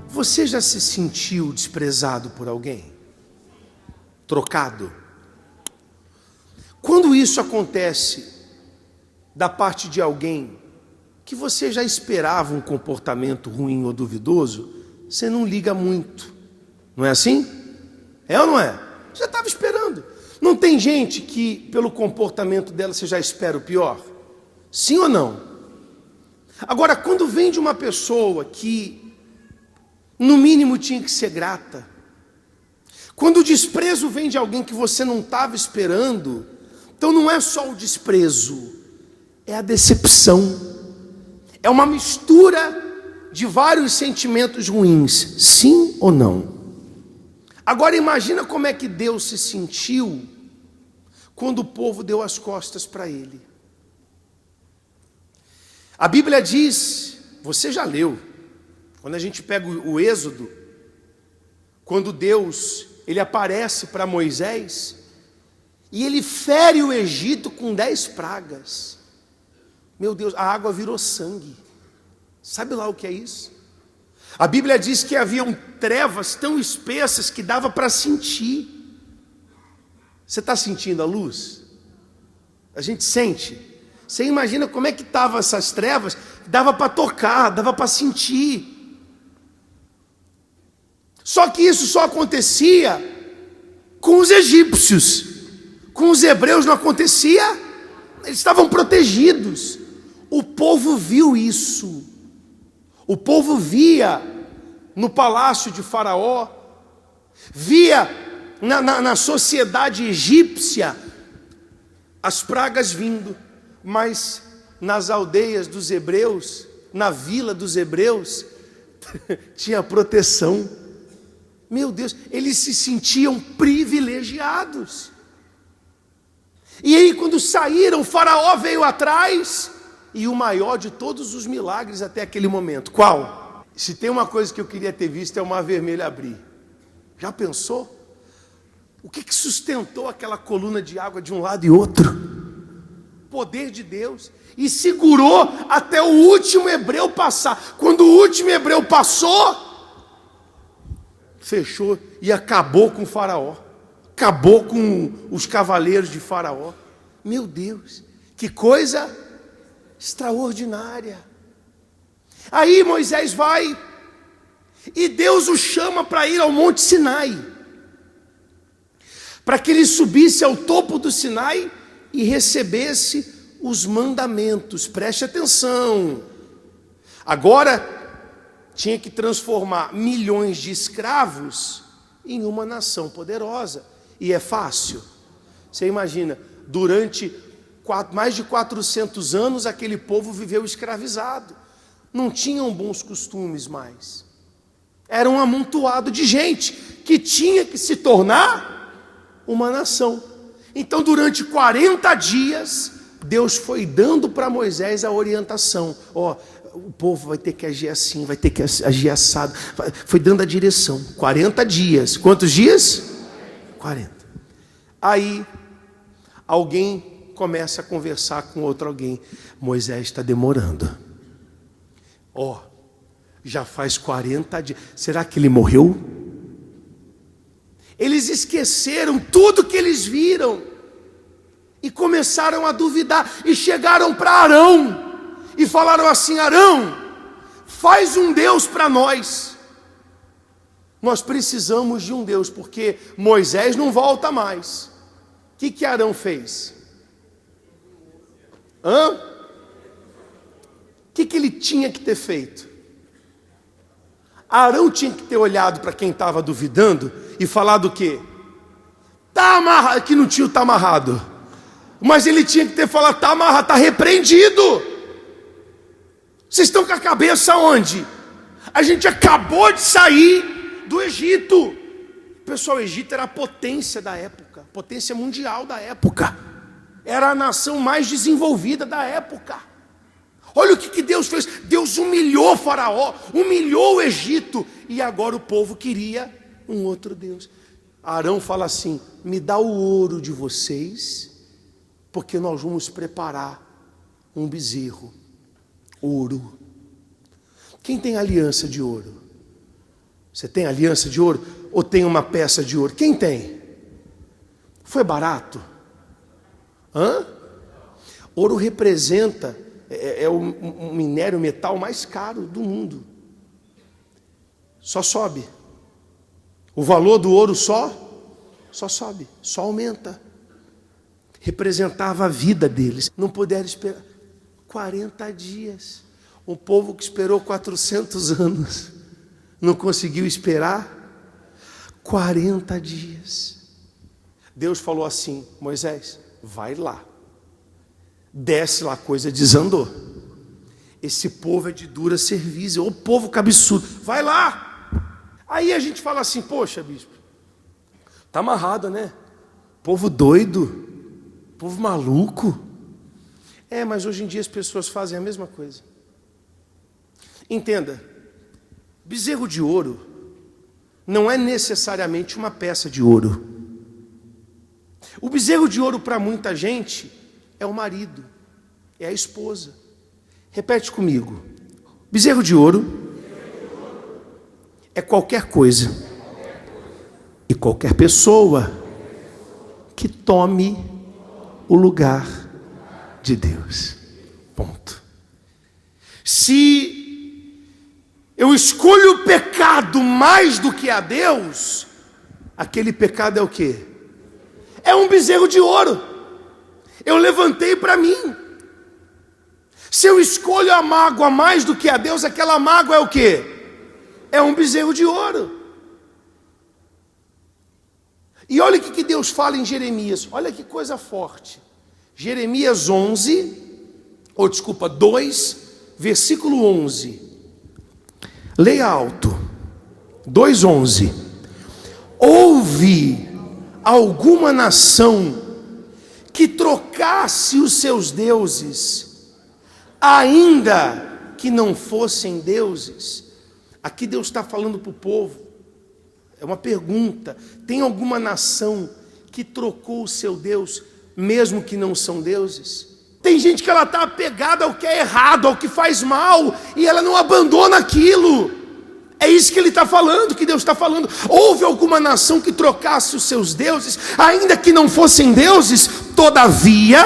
Você já se sentiu desprezado por alguém? Trocado? Quando isso acontece da parte de alguém que você já esperava um comportamento ruim ou duvidoso, você não liga muito. Não é assim? É ou não é? Você já estava esperando. Não tem gente que, pelo comportamento dela, você já espera o pior? Sim ou não? Agora, quando vem de uma pessoa que, no mínimo, tinha que ser grata, quando o desprezo vem de alguém que você não estava esperando, então não é só o desprezo, é a decepção. É uma mistura de vários sentimentos ruins, sim ou não? Agora imagina como é que Deus se sentiu quando o povo deu as costas para ele. A Bíblia diz, você já leu, quando a gente pega o Êxodo, quando Deus, ele aparece para Moisés, e ele fere o Egito com 10 pragas. Meu Deus, a água virou sangue. Sabe lá o que é isso? A Bíblia diz que haviam trevas tão espessas que dava para sentir. Você está sentindo a luz? A gente sente. Você imagina como é que estavam essas trevas? Dava para tocar, dava para sentir. Só que isso só acontecia com os egípcios. Com os hebreus não acontecia. Eles estavam protegidos. O povo viu isso. O povo via no palácio de Faraó, via na sociedade egípcia as pragas vindo, mas nas aldeias dos hebreus, na vila dos hebreus, tinha proteção. Meu Deus, eles se sentiam privilegiados. E aí quando saíram, o Faraó veio atrás, e o maior de todos os milagres até aquele momento, qual? Se tem uma coisa que eu queria ter visto é o mar vermelho abrir. Já pensou? O que sustentou aquela coluna de água de um lado e outro? Poder de Deus. E segurou até o último hebreu passar. Quando o último hebreu passou, fechou e acabou com o Faraó. Acabou com os cavaleiros de Faraó. Meu Deus, que coisa extraordinária. Aí Moisés vai e Deus o chama para ir ao Monte Sinai, para que ele subisse ao topo do Sinai e recebesse os mandamentos. Preste atenção. Agora tinha que transformar milhões de escravos em uma nação poderosa. E é fácil? Você imagina, durante mais de 400 anos aquele povo viveu escravizado. Não tinham bons costumes mais. Era um amontoado de gente que tinha que se tornar uma nação. Então durante 40 dias, Deus foi dando para Moisés a orientação. O povo vai ter que agir assim, vai ter que agir assado. Foi dando a direção. 40 dias. Quantos dias? 40. Aí, alguém começa a conversar com outro alguém. Moisés está demorando. Já faz 40 dias. Será que ele morreu? Eles esqueceram tudo que eles viram. E começaram a duvidar. E chegaram para Arão. E falaram assim: Arão, faz um Deus para nós. Nós precisamos de um Deus, porque Moisés não volta mais. O que Arão fez? O que ele tinha que ter feito? Arão tinha que ter olhado para quem estava duvidando e falado o quê? Está amarrado, que não tinha o tá amarrado. Mas ele tinha que ter falado: está amarrado, está repreendido. Vocês estão com a cabeça onde? A gente acabou de sair do Egito. Pessoal, o Egito era a potência da época, potência mundial da época. Era a nação mais desenvolvida da época. Olha o que Deus fez. Deus humilhou Faraó, humilhou o Egito. E agora o povo queria um outro Deus. Arão fala assim: me dá o ouro de vocês, porque nós vamos preparar um bezerro. Ouro. Quem tem aliança de ouro? Você tem aliança de ouro? Ou tem uma peça de ouro? Quem tem? Foi barato? Hã? Ouro representa, o minério, o metal mais caro do mundo. Só sobe. O valor do ouro só sobe, só aumenta. Representava a vida deles. Não puderam esperar 40 dias. Um povo que esperou 400 anos não conseguiu esperar 40 dias. Deus falou assim: Moisés, vai lá, desce lá, a coisa desandou. Esse povo é de dura cerviz, ô povo cabeçudo, vai lá. Aí a gente fala assim: poxa, bispo, tá amarrado, né? Povo doido, povo maluco. Mas hoje em dia as pessoas fazem a mesma coisa. Entenda, bezerro de ouro não é necessariamente uma peça de ouro. O bezerro de ouro para muita gente é o marido, é a esposa. Repete comigo: bezerro de ouro é qualquer coisa e qualquer pessoa que tome o lugar de Deus. Ponto. Se eu escolho o pecado mais do que a Deus, aquele pecado é o quê? É um bezerro de ouro. Eu levantei para mim. Se eu escolho a mágoa mais do que a Deus, aquela mágoa é o quê? É um bezerro de ouro. E olha o que Deus fala em Jeremias. Olha que coisa forte. Jeremias 2, versículo 11. Leia alto. 2:11. Houve alguma nação que trocasse os seus deuses, ainda que não fossem deuses? Aqui Deus está falando para o povo. É uma pergunta: tem alguma nação que trocou o seu Deus, mesmo que não são deuses? Tem gente que ela está apegada ao que é errado, ao que faz mal, e ela não abandona aquilo. É isso que ele está falando, que Deus está falando. Houve alguma nação que trocasse os seus deuses, ainda que não fossem deuses? Todavia,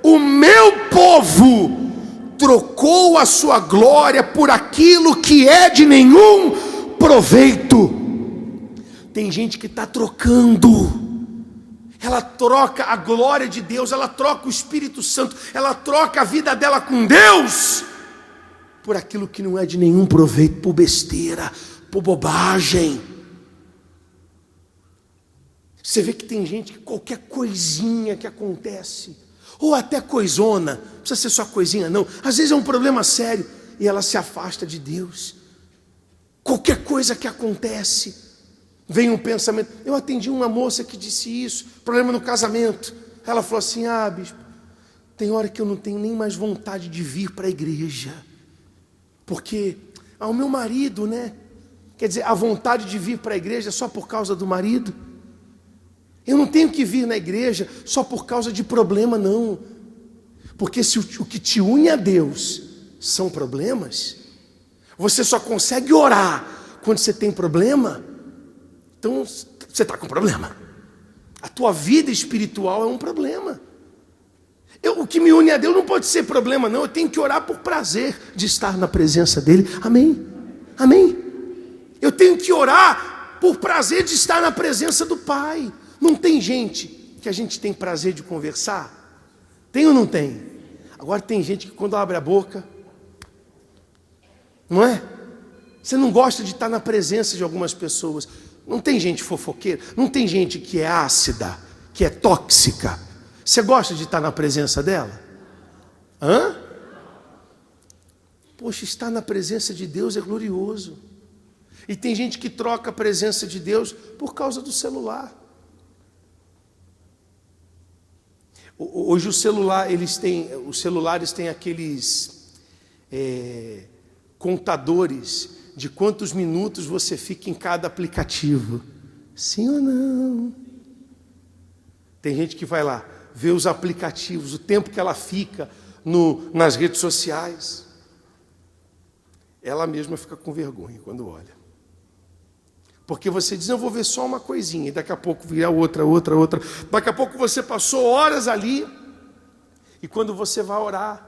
o meu povo trocou a sua glória por aquilo que é de nenhum proveito. Tem gente que está trocando. Ela troca a glória de Deus, ela troca o Espírito Santo, ela troca a vida dela com Deus por aquilo que não é de nenhum proveito, por besteira, por bobagem. Você vê que tem gente que qualquer coisinha que acontece, ou até coisona, não precisa ser só coisinha não, às vezes é um problema sério, e ela se afasta de Deus. Qualquer coisa que acontece, vem um pensamento. Eu atendi uma moça que disse isso, problema no casamento. Ela falou assim: bispo, tem hora que eu não tenho nem mais vontade de vir para a igreja, porque o meu marido, né? Quer dizer, a vontade de vir para a igreja é só por causa do marido. Eu não tenho que vir na igreja só por causa de problema, não. Porque se o que te une a Deus são problemas, você só consegue orar quando você tem problema. Então você está com problema. A tua vida espiritual é um problema. O que me une a Deus não pode ser problema, não. Eu tenho que orar por prazer de estar na presença dEle. Amém? Amém? Eu tenho que orar por prazer de estar na presença do Pai. Não tem gente que a gente tem prazer de conversar? Tem ou não tem? Agora tem gente que quando abre a boca, não é? Você não gosta de estar na presença de algumas pessoas. Não tem gente fofoqueira, não tem gente que é ácida, que é tóxica. Você gosta de estar na presença dela? Poxa, estar na presença de Deus é glorioso. E tem gente que troca a presença de Deus por causa do celular. Hoje os celulares têm aqueles contadores de quantos minutos você fica em cada aplicativo. Sim ou não? Tem gente que vai lá, vê os aplicativos, o tempo que ela fica nas redes sociais. Ela mesma fica com vergonha quando olha. Porque você diz, eu vou ver só uma coisinha, e daqui a pouco vira outra. Daqui a pouco você passou horas ali, e quando você vai orar,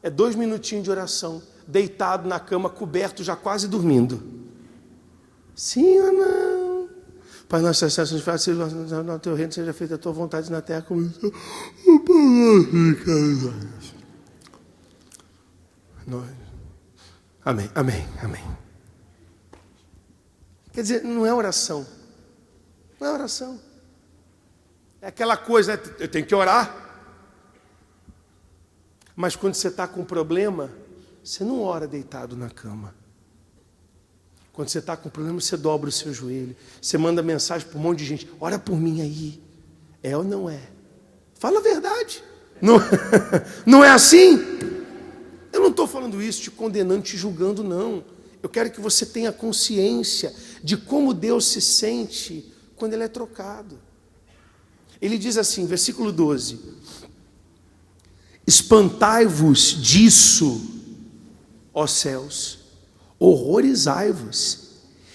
é 2 minutinhos de oração, deitado na cama, coberto, já quase dormindo. Sim ou não? Pai, nosso acesso nos faz, seja no teu reino, seja feita a tua vontade na terra como Amém, amém, amém. Quer dizer, não é oração. Não é oração. É aquela coisa, né? Eu tenho que orar. Mas quando você está com um problema, você não ora deitado na cama. Quando você está com um problema, você dobra o seu joelho. Você manda mensagem para um monte de gente. Ora por mim aí. É ou não é? Fala a verdade. Não, não é assim? Eu não estou falando isso te condenando, te julgando, não. Eu quero que você tenha consciência de como Deus se sente quando Ele é trocado. Ele diz assim, versículo 12: espantai-vos disso, ó céus, horrorizai-vos,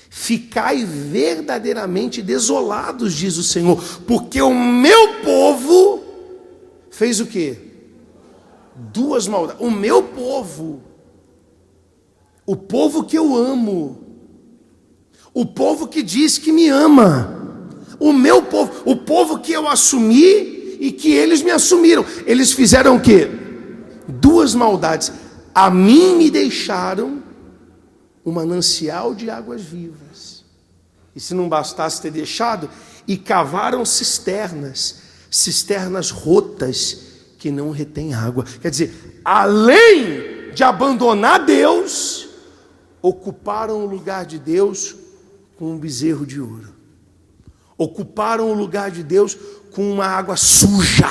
ficai verdadeiramente desolados, diz o Senhor, porque o meu povo fez o quê? 2 maldades. O meu povo, o povo que eu amo, o povo que diz que me ama, o meu povo, o povo que eu assumi e que eles me assumiram, eles fizeram o quê? 2 maldades. A mim me deixaram um manancial de águas vivas. E se não bastasse ter deixado, e cavaram cisternas rotas que não retêm água. Quer dizer, além de abandonar Deus, ocuparam o lugar de Deus com um bezerro de ouro. Ocuparam o lugar de Deus com uma água suja.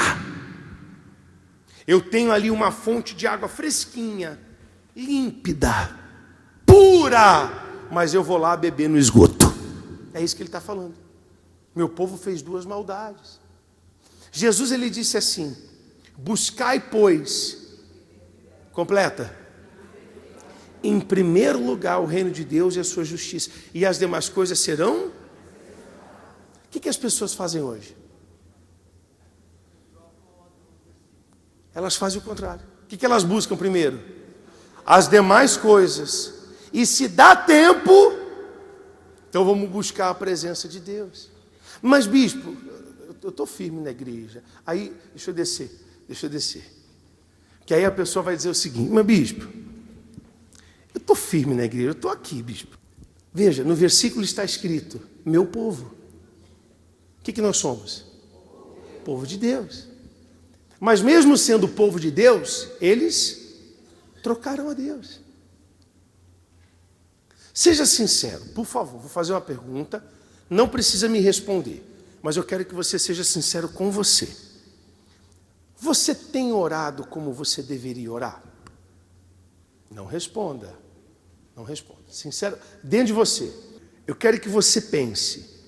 Eu tenho ali uma fonte de água fresquinha, límpida, pura, mas eu vou lá beber no esgoto. É isso que ele está falando. Meu povo fez 2 maldades. Jesus, ele disse assim: buscai, pois, completa, em primeiro lugar o reino de Deus e a sua justiça, e as demais coisas serão. O que as pessoas fazem hoje? Elas fazem o contrário. O que elas buscam primeiro? As demais coisas. E se dá tempo, então vamos buscar a presença de Deus. Mas bispo, eu estou firme na igreja. Aí, deixa eu descer. Que aí a pessoa vai dizer o seguinte: mas bispo, eu estou firme na igreja, eu estou aqui, bispo. Veja, no versículo está escrito, meu povo. O que nós somos? Povo de Deus. Mas mesmo sendo povo de Deus, eles trocaram a Deus. Seja sincero, por favor, vou fazer uma pergunta, não precisa me responder, mas eu quero que você seja sincero com você. Você tem orado como você deveria orar? Não responda. Não responda. Sincero, dentro de você. Eu quero que você pense.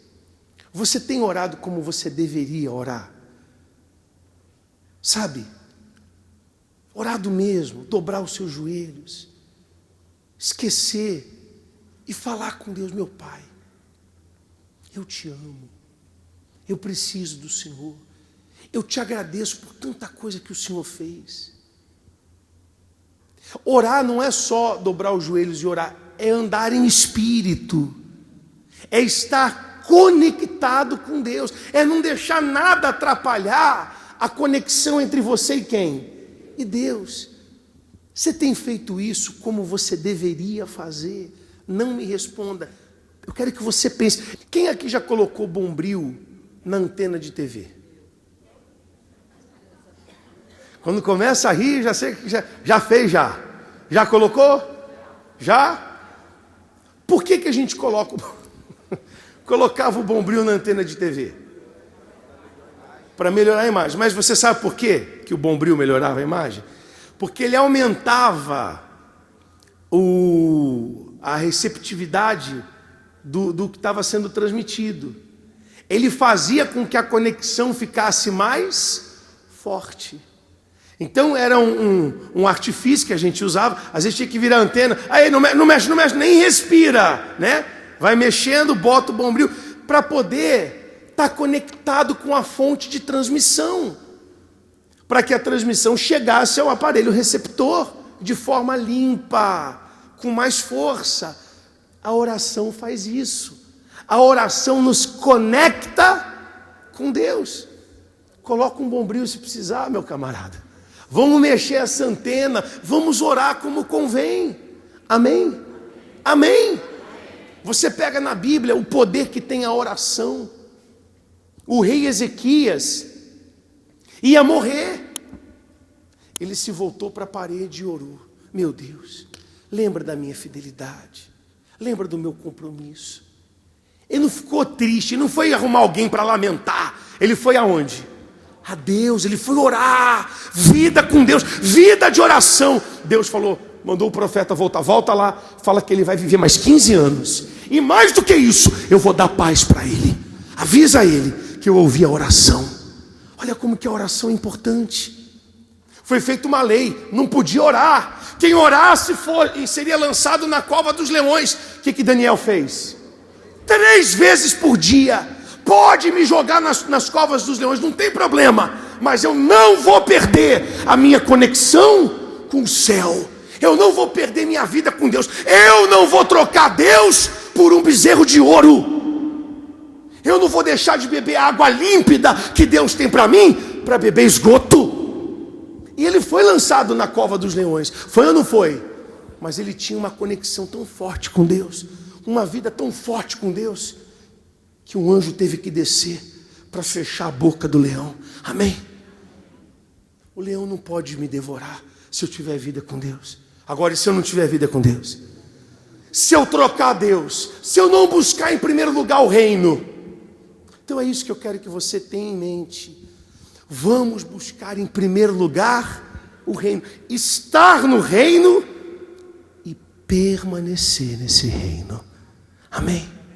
Você tem orado como você deveria orar? Sabe? Orado mesmo, dobrar os seus joelhos, esquecer e falar com Deus: meu Pai, eu te amo, eu preciso do Senhor, eu te agradeço por tanta coisa que o Senhor fez. Orar não é só dobrar os joelhos e orar, é andar em espírito, é estar conectado com Deus, é não deixar nada atrapalhar a conexão entre você e quem? E Deus. Você tem feito isso como você deveria fazer? Não me responda. Eu quero que você pense. Quem aqui já colocou bombril na antena de TV? Quando começa a rir, já sei que já fez já. Já colocou? Já? Por que a gente colocava o bombril na antena de TV? Para melhorar a imagem. Mas você sabe por quê que o bombril melhorava a imagem? Porque ele aumentava a receptividade do que estava sendo transmitido. Ele fazia com que a conexão ficasse mais forte. Então era um artifício que a gente usava. Às vezes tinha que virar a antena. Aí não mexe, nem respira, né? Vai mexendo, bota o bombril, para poder estar conectado com a fonte de transmissão. Para que a transmissão chegasse ao aparelho receptor de forma limpa, com mais força. A oração faz isso. A oração nos conecta com Deus. Coloca um bombril se precisar, meu camarada. Vamos mexer essa antena, vamos orar como convém. Amém? Amém? Você pega na Bíblia o poder que tem a oração. O rei Ezequias ia morrer. Ele se voltou para a parede e orou. Meu Deus, lembra da minha fidelidade. Lembra do meu compromisso. Ele não ficou triste, ele não foi arrumar alguém para lamentar. Ele foi aonde? A Deus, ele foi orar. Vida com Deus, vida de oração. Deus falou, mandou o profeta voltar. Volta lá, fala que ele vai viver mais 15 anos. E mais do que isso, eu vou dar paz para ele. Avisa a ele que eu ouvi a oração. Olha como que a oração é importante. Foi feita uma lei, não podia orar. Quem orasse seria lançado na cova dos leões. O que Daniel fez? 3 vezes por dia. Pode me jogar nas covas dos leões, não tem problema. Mas eu não vou perder a minha conexão com o céu. Eu não vou perder minha vida com Deus. Eu não vou trocar Deus por um bezerro de ouro. Eu não vou deixar de beber a água límpida que Deus tem para mim, para beber esgoto. E ele foi lançado na cova dos leões. Foi ou não foi? Mas ele tinha uma conexão tão forte com Deus, uma vida tão forte com Deus, que um anjo teve que descer para fechar a boca do leão. Amém? O leão não pode me devorar se eu tiver vida com Deus. Agora, e se eu não tiver vida com Deus? Se eu trocar Deus, se eu não buscar em primeiro lugar o reino. Então é isso que eu quero que você tenha em mente. Vamos buscar em primeiro lugar o reino. Estar no reino e permanecer nesse reino. Amém?